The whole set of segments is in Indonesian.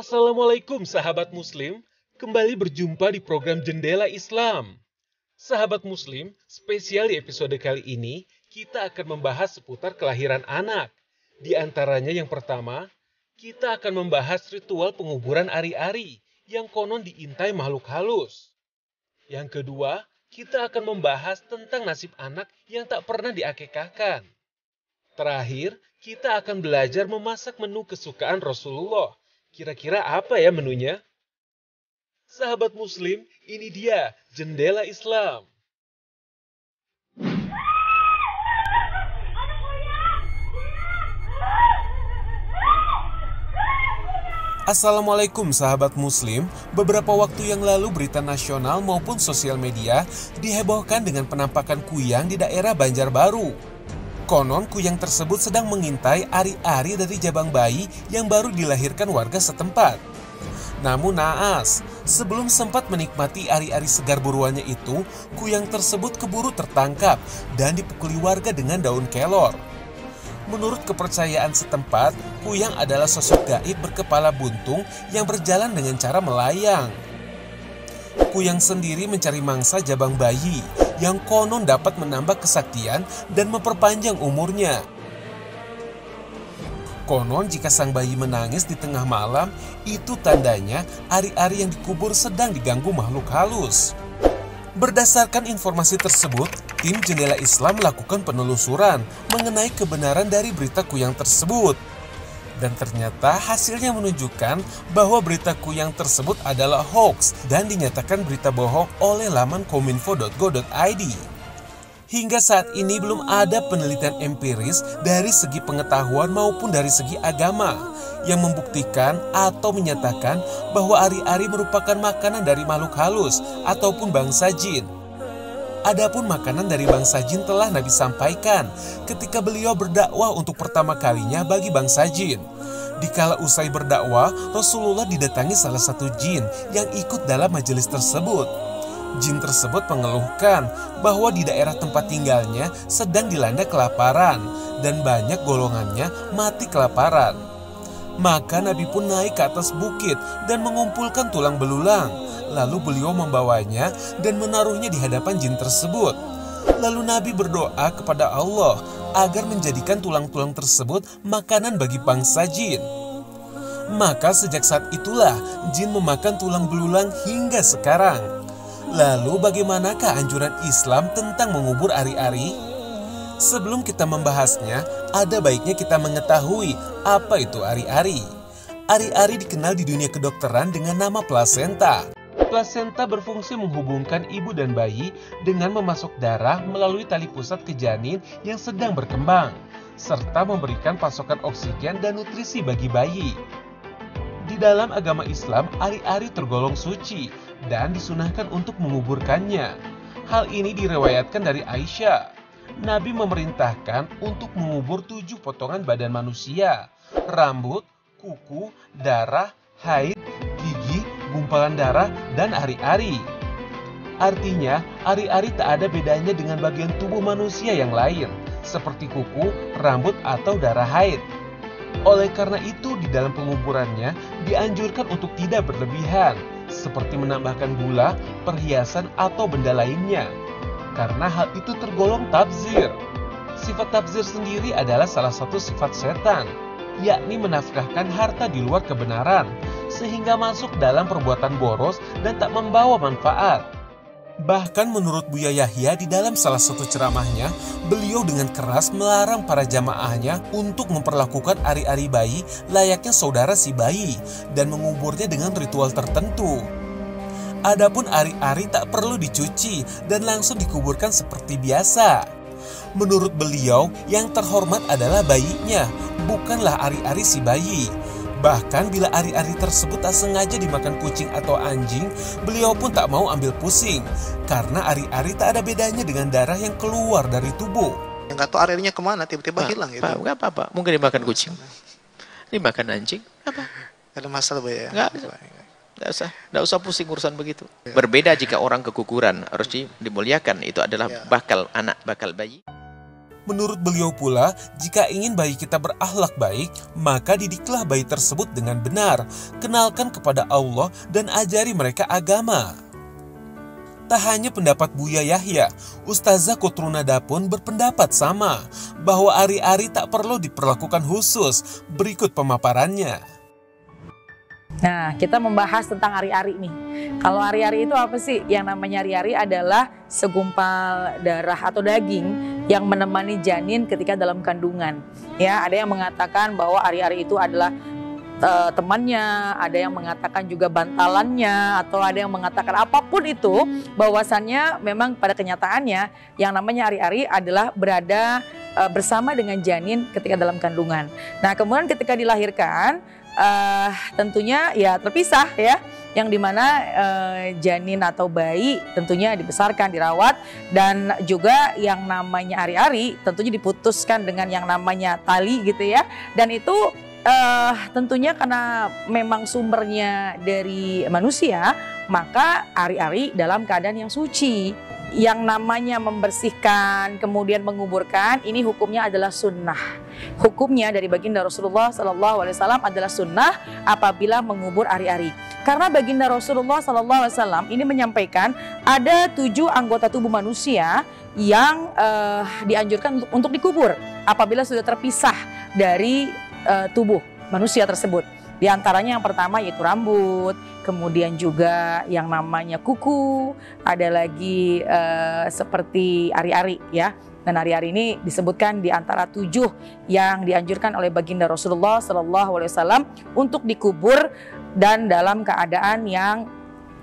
Assalamualaikum sahabat muslim, kembali berjumpa di program Jendela Islam. Sahabat muslim, spesial di episode kali ini, kita akan membahas seputar kelahiran anak. Di antaranya yang pertama, kita akan membahas ritual penguburan ari-ari yang konon diintai makhluk halus. Yang kedua, kita akan membahas tentang nasib anak yang tak pernah diakekahkan. Terakhir, kita akan belajar memasak menu kesukaan Rasulullah. Kira-kira apa ya menunya? Sahabat muslim, ini dia Jendela Islam. Assalamualaikum sahabat muslim. Beberapa waktu yang lalu berita nasional maupun sosial media dihebohkan dengan penampakan kuyang di daerah Banjarbaru. Konon kuyang tersebut sedang mengintai ari-ari dari jabang bayi yang baru dilahirkan warga setempat. Namun naas, sebelum sempat menikmati ari-ari segar buruannya itu, kuyang tersebut keburu tertangkap dan dipukuli warga dengan daun kelor. Menurut kepercayaan setempat, kuyang adalah sosok gaib berkepala buntung yang berjalan dengan cara melayang. Kuyang sendiri mencari mangsa jabang bayi yang konon dapat menambah kesaktian dan memperpanjang umurnya. Konon jika sang bayi menangis di tengah malam, itu tandanya ari-ari yang dikubur sedang diganggu makhluk halus. Berdasarkan informasi tersebut, tim Jendela Islam melakukan penelusuran mengenai kebenaran dari berita kuyang tersebut. Dan ternyata hasilnya menunjukkan bahwa berita kuyang tersebut adalah hoax dan dinyatakan berita bohong oleh laman kominfo.go.id. Hingga saat ini belum ada penelitian empiris dari segi pengetahuan maupun dari segi agama yang membuktikan atau menyatakan bahwa ari-ari merupakan makanan dari makhluk halus ataupun bangsa jin. Adapun makanan dari bangsa jin telah Nabi sampaikan ketika beliau berdakwah untuk pertama kalinya bagi bangsa jin. Dikala usai berdakwah, Rasulullah didatangi salah satu jin yang ikut dalam majelis tersebut. Jin tersebut mengeluhkan bahwa di daerah tempat tinggalnya sedang dilanda kelaparan dan banyak golongannya mati kelaparan. Maka Nabi pun naik ke atas bukit dan mengumpulkan tulang belulang. Lalu beliau membawanya dan menaruhnya di hadapan jin tersebut. Lalu Nabi berdoa kepada Allah agar menjadikan tulang-tulang tersebut makanan bagi bangsa jin. Maka sejak saat itulah jin memakan tulang belulang hingga sekarang. Lalu bagaimanakah anjuran Islam tentang mengubur ari-ari? Sebelum kita membahasnya, ada baiknya kita mengetahui apa itu ari-ari. Ari-ari dikenal di dunia kedokteran dengan nama plasenta. Plasenta berfungsi menghubungkan ibu dan bayi dengan memasuk darah melalui tali pusat ke janin yang sedang berkembang, serta memberikan pasokan oksigen dan nutrisi bagi bayi. Di dalam agama Islam, ari-ari tergolong suci dan disunahkan untuk menguburkannya. Hal ini diriwayatkan dari Aisyah. Nabi memerintahkan untuk mengubur 7 potongan badan manusia, rambut, kuku, darah, haid, gigi, gumpalan darah, dan ari-ari. Artinya, ari-ari tak ada bedanya dengan bagian tubuh manusia yang lain, seperti kuku, rambut, atau darah haid. Oleh karena itu, di dalam penguburannya dianjurkan untuk tidak berlebihan, seperti menambahkan gula, perhiasan, atau benda lainnya. Karena hal itu tergolong tabzir. Sifat tabzir sendiri adalah salah satu sifat setan, yakni menafkahkan harta di luar kebenaran, sehingga masuk dalam perbuatan boros dan tak membawa manfaat. Bahkan menurut Buya Yahya di dalam salah satu ceramahnya, beliau dengan keras melarang para jamaahnya untuk memperlakukan ari-ari bayi layaknya saudara si bayi dan menguburnya dengan ritual tertentu. Adapun ari-ari tak perlu dicuci dan langsung dikuburkan seperti biasa. Menurut beliau, yang terhormat adalah bayinya, bukanlah ari-ari si bayi. Bahkan bila ari-ari tersebut tak sengaja dimakan kucing atau anjing, beliau pun tak mau ambil pusing. Karena ari-ari tak ada bedanya dengan darah yang keluar dari tubuh. Yang nggak tahu ari-arinya kemana, tiba-tiba hilang gitu. Nggak apa-apa, mungkin dimakan kucing, dimakan anjing, apa? Ada masalah ya? Nggak usah pusing urusan begitu. Berbeda jika orang keguguran, harus dimuliakan, itu adalah bakal anak, bakal bayi. Menurut beliau pula, jika ingin bayi kita berakhlak baik, maka didiklah bayi tersebut dengan benar, kenalkan kepada Allah dan ajari mereka agama. Tak hanya pendapat Buya Yahya, Ustazah Kotrunada pun berpendapat sama, bahwa ari-ari tak perlu diperlakukan khusus. Berikut pemaparannya. Nah, kita membahas tentang ari-ari nih. Kalau ari-ari itu apa sih? Yang namanya ari-ari adalah segumpal darah atau daging yang menemani janin ketika dalam kandungan. Ya, ada yang mengatakan bahwa ari-ari itu adalah temannya, ada yang mengatakan juga bantalannya, atau ada yang mengatakan apapun itu, bahwasannya memang pada kenyataannya yang namanya ari-ari adalah berada bersama dengan janin ketika dalam kandungan. Nah, kemudian ketika dilahirkan, tentunya ya terpisah ya, yang dimana janin atau bayi tentunya dibesarkan, dirawat, dan juga yang namanya ari-ari tentunya diputuskan dengan yang namanya tali gitu ya. Dan itu tentunya karena memang sumbernya dari manusia, maka ari-ari dalam keadaan yang suci. Yang namanya membersihkan kemudian menguburkan, ini hukumnya adalah sunnah. Hukumnya dari baginda Rasulullah SAW adalah sunnah apabila mengubur ari-ari. Karena baginda Rasulullah SAW ini menyampaikan ada 7 anggota tubuh manusia yang dianjurkan untuk dikubur apabila sudah terpisah dari tubuh manusia tersebut. Di antaranya yang pertama yaitu rambut, kemudian juga yang namanya kuku, ada lagi seperti ari-ari ya. Dan ari-ari ini disebutkan di antara 7 yang dianjurkan oleh baginda Rasulullah SAW untuk dikubur dan dalam keadaan yang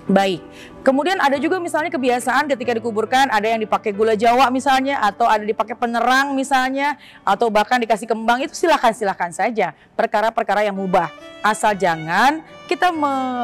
baik. Kemudian ada juga misalnya kebiasaan ketika dikuburkan ada yang dipakai gula Jawa misalnya, atau ada dipakai penerang misalnya, atau bahkan dikasih kembang. Itu silakan saja, perkara-perkara yang mubah. Asal jangan kita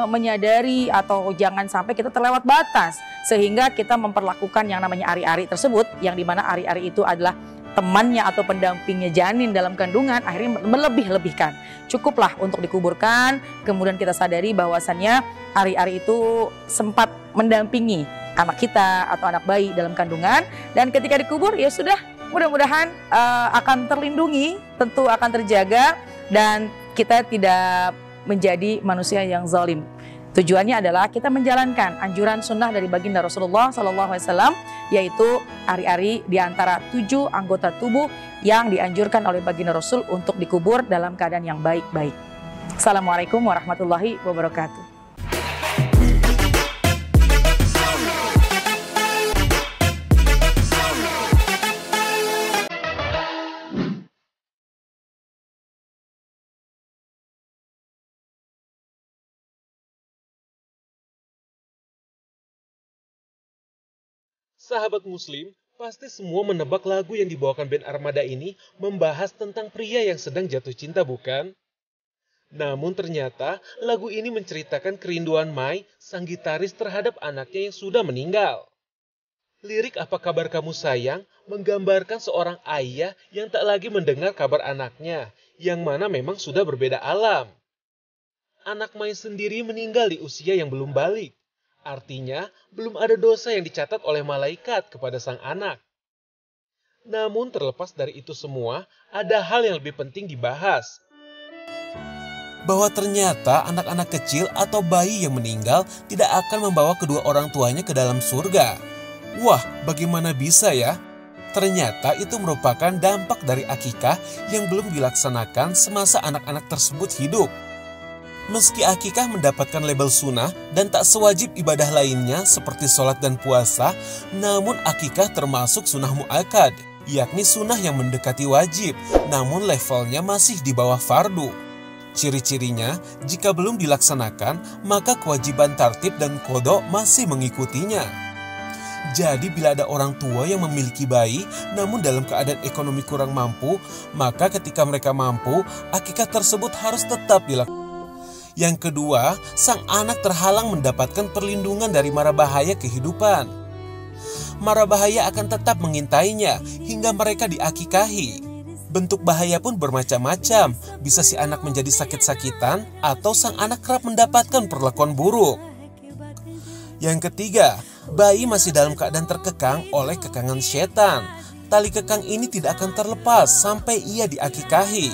menyadari atau jangan sampai kita terlewat batas sehingga kita memperlakukan yang namanya ari-ari tersebut, yang dimana ari-ari itu adalah temannya atau pendampingnya janin dalam kandungan, akhirnya melebih-lebihkan. Cukuplah untuk dikuburkan, kemudian kita sadari bahwasannya ari-ari itu sempat mendampingi anak kita atau anak bayi dalam kandungan, dan ketika dikubur ya sudah, mudah-mudahan akan terlindungi, tentu akan terjaga, dan kita tidak menjadi manusia yang zalim. Tujuannya adalah kita menjalankan anjuran sunnah dari baginda Rasulullah SAW, yaitu ari-ari di antara 7 anggota tubuh yang dianjurkan oleh baginda Rasul untuk dikubur dalam keadaan yang baik-baik. Assalamualaikum warahmatullahi wabarakatuh. Sahabat muslim, pasti semua menebak lagu yang dibawakan band Armada ini membahas tentang pria yang sedang jatuh cinta, bukan? Namun ternyata lagu ini menceritakan kerinduan Mai, sang gitaris, terhadap anaknya yang sudah meninggal. Lirik "Apa Kabar Kamu Sayang" menggambarkan seorang ayah yang tak lagi mendengar kabar anaknya, yang mana memang sudah berbeda alam. Anak Mai sendiri meninggal di usia yang belum balik. Artinya, belum ada dosa yang dicatat oleh malaikat kepada sang anak. Namun terlepas dari itu semua, ada hal yang lebih penting dibahas. Bahwa ternyata anak-anak kecil atau bayi yang meninggal tidak akan membawa kedua orang tuanya ke dalam surga. Wah, bagaimana bisa ya? Ternyata itu merupakan dampak dari akikah yang belum dilaksanakan semasa anak-anak tersebut hidup. Meski akikah mendapatkan label sunnah dan tak sewajib ibadah lainnya seperti sholat dan puasa, namun akikah termasuk sunnah mu'akkad, yakni sunnah yang mendekati wajib, namun levelnya masih di bawah fardu. Ciri-cirinya, jika belum dilaksanakan, maka kewajiban tartib dan qodho masih mengikutinya. Jadi bila ada orang tua yang memiliki bayi, namun dalam keadaan ekonomi kurang mampu, maka ketika mereka mampu, akikah tersebut harus tetap dilakukan. Yang kedua, sang anak terhalang mendapatkan perlindungan dari mara bahaya kehidupan. Mara bahaya akan tetap mengintainya hingga mereka diakikahi. Bentuk bahaya pun bermacam-macam, bisa si anak menjadi sakit-sakitan atau sang anak kerap mendapatkan perlakuan buruk. Yang ketiga, bayi masih dalam keadaan terkekang oleh kekangan setan. tali kekang ini tidak akan terlepas sampai ia diakikahi.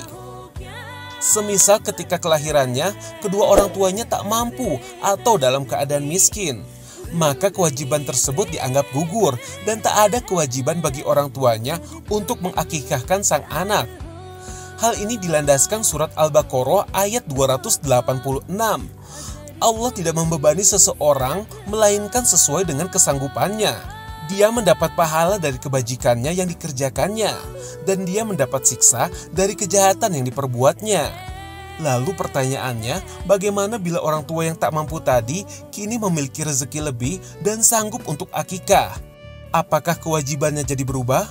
Semisal ketika kelahirannya, kedua orang tuanya tak mampu atau dalam keadaan miskin, maka kewajiban tersebut dianggap gugur dan tak ada kewajiban bagi orang tuanya untuk mengakikahkan sang anak. Hal ini dilandaskan surat Al-Baqarah ayat 286. Allah tidak membebani seseorang melainkan sesuai dengan kesanggupannya. Dia mendapat pahala dari kebajikannya yang dikerjakannya, dan dia mendapat siksa dari kejahatan yang diperbuatnya. Lalu pertanyaannya, bagaimana bila orang tua yang tak mampu tadi kini memiliki rezeki lebih dan sanggup untuk akikah? Apakah kewajibannya jadi berubah?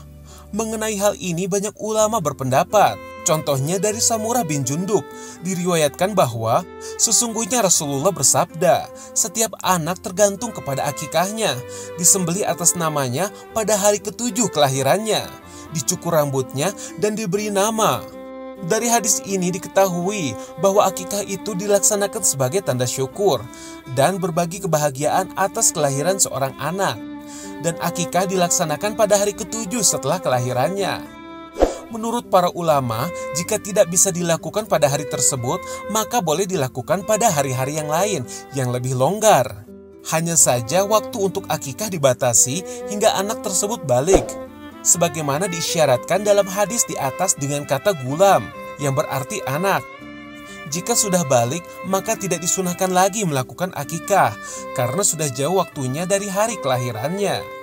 Mengenai hal ini banyak ulama berpendapat. Contohnya dari Samurah bin Jundub, diriwayatkan bahwa sesungguhnya Rasulullah bersabda, setiap anak tergantung kepada akikahnya, disembelih atas namanya pada hari ke-7 kelahirannya, dicukur rambutnya dan diberi nama. Dari hadis ini diketahui bahwa akikah itu dilaksanakan sebagai tanda syukur dan berbagi kebahagiaan atas kelahiran seorang anak. Dan akikah dilaksanakan pada hari ke-7 setelah kelahirannya. Menurut para ulama, jika tidak bisa dilakukan pada hari tersebut, maka boleh dilakukan pada hari-hari yang lain yang lebih longgar. Hanya saja waktu untuk akikah dibatasi hingga anak tersebut balik, sebagaimana diisyaratkan dalam hadis di atas dengan kata gulam, yang berarti anak. Jika sudah balik, maka tidak disunahkan lagi melakukan akikah, karena sudah jauh waktunya dari hari kelahirannya.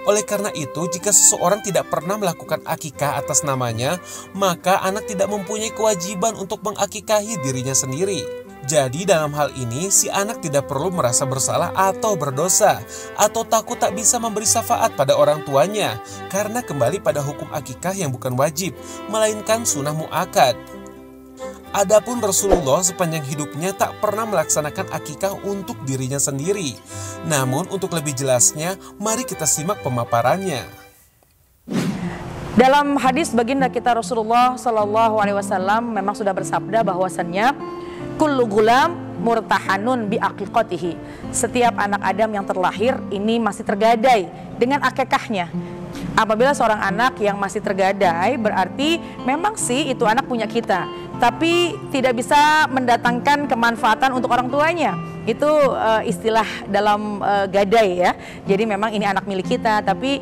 Oleh karena itu, jika seseorang tidak pernah melakukan akikah atas namanya, maka anak tidak mempunyai kewajiban untuk mengakikahi dirinya sendiri. Jadi dalam hal ini, si anak tidak perlu merasa bersalah atau berdosa, atau takut tak bisa memberi syafaat pada orang tuanya, karena kembali pada hukum akikah yang bukan wajib, melainkan sunnah mu'akkad. Adapun Rasulullah sepanjang hidupnya tak pernah melaksanakan akikah untuk dirinya sendiri. Namun untuk lebih jelasnya, mari kita simak pemaparannya. Dalam hadis baginda kita Rasulullah SAW memang sudah bersabda bahwasannya kullu gulam murtahanun bi aqiqatihi. Setiap anak Adam yang terlahir ini masih tergadai dengan akikahnya. Apabila seorang anak yang masih tergadai, berarti memang sih itu anak punya kita, tapi tidak bisa mendatangkan kemanfaatan untuk orang tuanya. Itu istilah dalam gadai ya. Jadi memang ini anak milik kita, tapi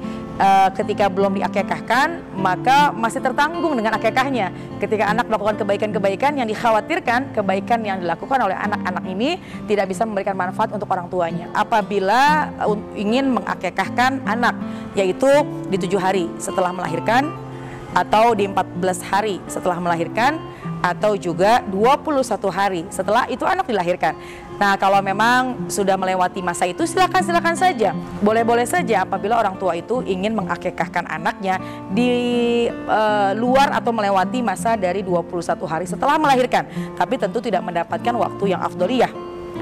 ketika belum diakikahkan maka masih tertanggung dengan akikahnya. Ketika anak melakukan kebaikan-kebaikan yang dikhawatirkan, kebaikan yang dilakukan oleh anak-anak ini tidak bisa memberikan manfaat untuk orang tuanya. Apabila ingin mengakikahkan anak, yaitu di 7 hari setelah melahirkan, atau di 14 hari setelah melahirkan, atau juga 21 hari setelah itu anak dilahirkan. Nah, kalau memang sudah melewati masa itu, silakan saja, boleh-boleh saja apabila orang tua itu ingin mengakikahkan anaknya di luar atau melewati masa dari 21 hari setelah melahirkan, tapi tentu tidak mendapatkan waktu yang afdoliyah.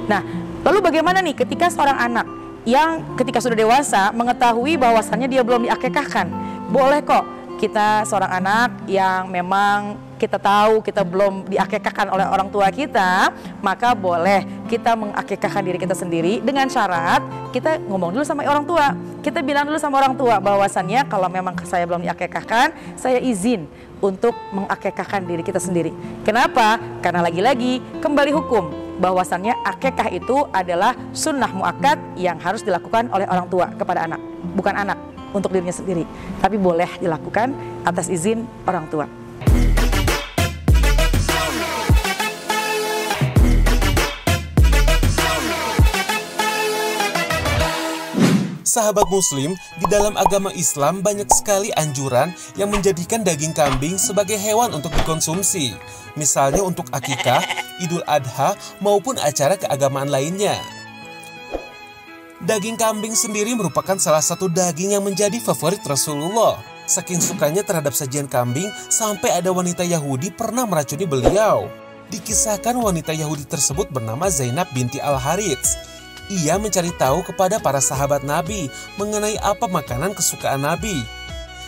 Nah, lalu bagaimana nih ketika seorang anak yang ketika sudah dewasa mengetahui bahwasannya dia belum diakikahkan? Boleh kok kita seorang anak yang memang kita tahu kita belum diakikahkan oleh orang tua kita, maka boleh kita mengakikahkan diri kita sendiri dengan syarat kita ngomong dulu sama orang tua. Kita bilang dulu sama orang tua bahwasannya kalau memang saya belum diakikahkan, saya izin untuk mengakikahkan diri kita sendiri. Kenapa? Karena lagi-lagi kembali hukum bahwasannya akikah itu adalah sunnah muakkad yang harus dilakukan oleh orang tua kepada anak, bukan anak untuk dirinya sendiri, tapi boleh dilakukan atas izin orang tua. Sahabat muslim, di dalam agama Islam banyak sekali anjuran yang menjadikan daging kambing sebagai hewan untuk dikonsumsi. Misalnya untuk akikah, Idul Adha, maupun acara keagamaan lainnya. Daging kambing sendiri merupakan salah satu daging yang menjadi favorit Rasulullah. Saking sukanya terhadap sajian kambing, sampai ada wanita Yahudi pernah meracuni beliau. Dikisahkan wanita Yahudi tersebut bernama Zainab binti Al-Harits. Ia mencari tahu kepada para sahabat Nabi mengenai apa makanan kesukaan Nabi.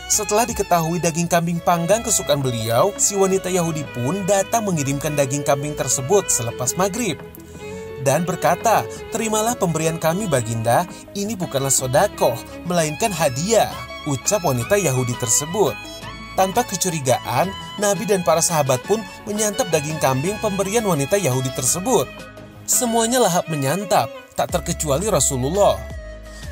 Setelah diketahui daging kambing panggang kesukaan beliau, si wanita Yahudi pun datang mengirimkan daging kambing tersebut selepas maghrib. Dan berkata, terimalah pemberian kami baginda, ini bukanlah sodakoh, melainkan hadiah. ucap wanita Yahudi tersebut. Tanpa kecurigaan, Nabi dan para sahabat pun menyantap daging kambing pemberian wanita Yahudi tersebut. Semuanya lahap menyantap, tak terkecuali Rasulullah.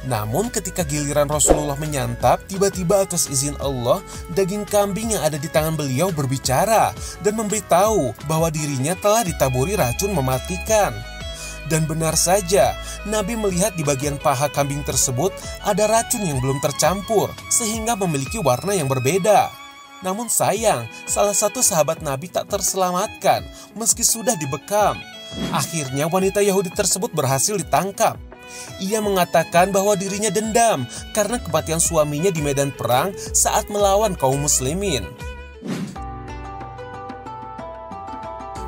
Namun ketika giliran Rasulullah menyantap, tiba-tiba atas izin Allah, daging kambing yang ada di tangan beliau berbicara dan memberitahu bahwa dirinya telah ditaburi racun mematikan. Dan benar saja, Nabi melihat di bagian paha kambing tersebut ada racun yang belum tercampur, sehingga memiliki warna yang berbeda. Namun sayang, salah satu sahabat Nabi tak terselamatkan meski sudah dibekam. Akhirnya wanita Yahudi tersebut berhasil ditangkap. Ia mengatakan bahwa dirinya dendam karena kematian suaminya di medan perang saat melawan kaum muslimin.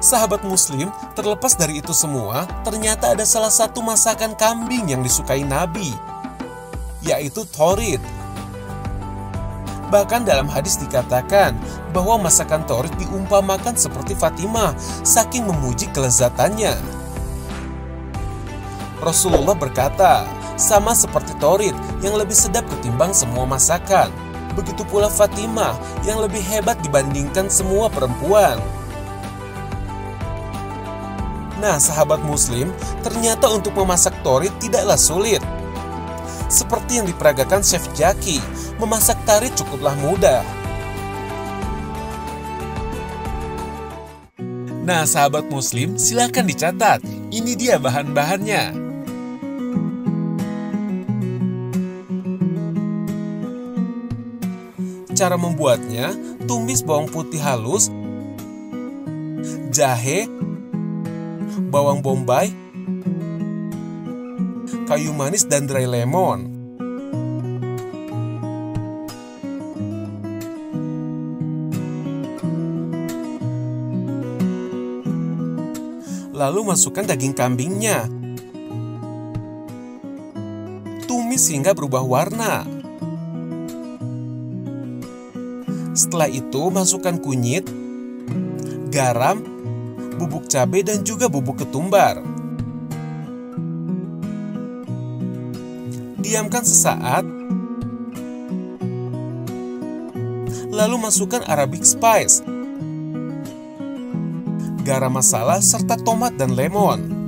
Sahabat muslim, terlepas dari itu semua, ternyata ada salah satu masakan kambing yang disukai Nabi, yaitu thorid. Bahkan dalam hadis dikatakan bahwa masakan thorid diumpamakan seperti Fatimah, saking memuji kelezatannya. Rasulullah berkata, sama seperti thorid yang lebih sedap ketimbang semua masakan. Begitu pula Fatimah yang lebih hebat dibandingkan semua perempuan. Nah, sahabat muslim, ternyata untuk memasak thorid tidaklah sulit. Seperti yang diperagakan Chef Jaki, memasak tarid cukuplah mudah. Nah, sahabat muslim, silakan dicatat. Ini dia bahan-bahannya. Cara membuatnya, tumis bawang putih halus, jahe, bawang bombay, kayu manis dan dry lemon. Lalu masukkan daging kambingnya. Tumis hingga berubah warna. Setelah itu masukkan kunyit, garam, bubuk cabai dan juga bubuk ketumbar. Diamkan sesaat. Lalu masukkan Arabic spice, garam masala serta tomat dan lemon.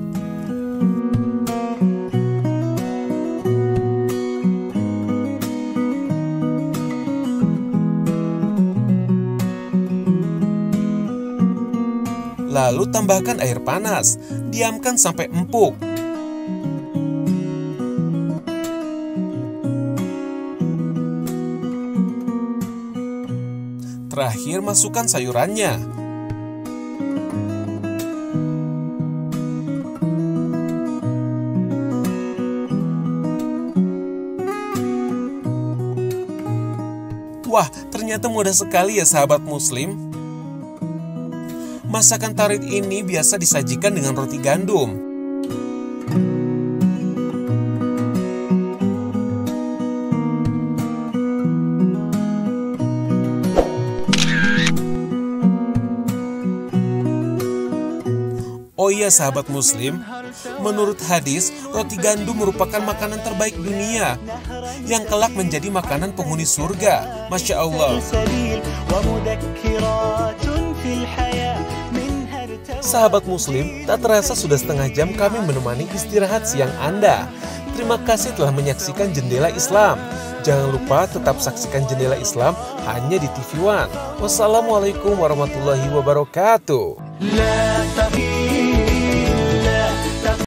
Lalu tambahkan air panas, diamkan sampai empuk. Terakhir masukkan sayurannya. Wah, ternyata mudah sekali ya sahabat muslim. Masakan tarid ini biasa disajikan dengan roti gandum. Oh iya sahabat muslim, menurut hadis, roti gandum merupakan makanan terbaik dunia yang kelak menjadi makanan penghuni surga. Masya Allah. Sahabat muslim, tak terasa sudah setengah jam kami menemani istirahat siang Anda. Terima kasih telah menyaksikan Jendela Islam. Jangan lupa tetap saksikan Jendela Islam hanya di TV One. Wassalamualaikum warahmatullahi wabarakatuh.